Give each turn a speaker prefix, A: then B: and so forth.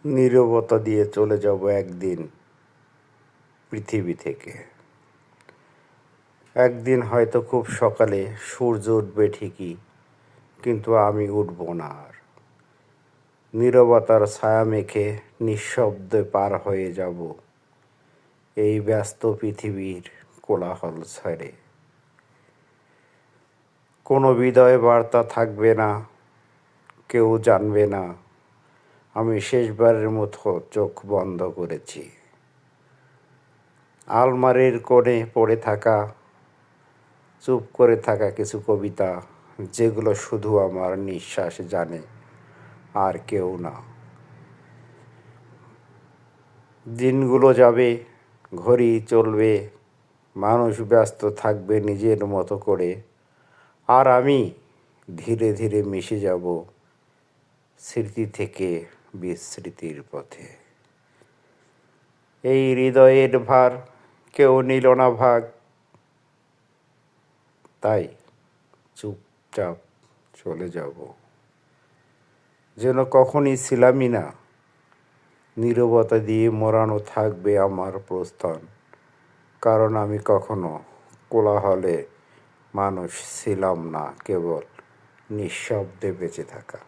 A: নীরবতা দিয়ে চলে যাব একদিন পৃথিবী থেকে। একদিন হয়তো খুব সকালে সূর্য উঠবে ঠিকই, কিন্তু আমি উঠব না আর। নীরবতার ছায়া মেখে নিঃশব্দে পার হয়ে যাব এই ব্যস্ত পৃথিবীর কোলাহল ছেড়ে। কোনো বিদায় বার্তা থাকবে না, কেউ জানবে না আমি শেষবারের মতো চোখ বন্ধ করেছি। আলমারির কোণে পড়ে থাকা, চুপ করে থাকা কিছু কবিতা, যেগুলো শুধু আমার নিঃশ্বাস জানে আর কেউ না। দিনগুলো যাবে, ঘড়ি চলবে, মানুষ ব্যস্ত থাকবে নিজের মতো করে, আর আমি ধীরে ধীরে মিশে যাব স্মৃতি থেকে বিস্মৃতির পথে। এই হৃদয়ের ভার কেউ নিল না ভাগ, তাই চুপচাপ চলে যাব, যেন কখনই ছিলামই না। নীরবতা দিয়ে মোড়ানো থাকবে আমার প্রস্থান, কারণ আমি কখনো কোলাহলে মানুষ ছিলাম না, কেবল নিঃশব্দে বেঁচে থাকা।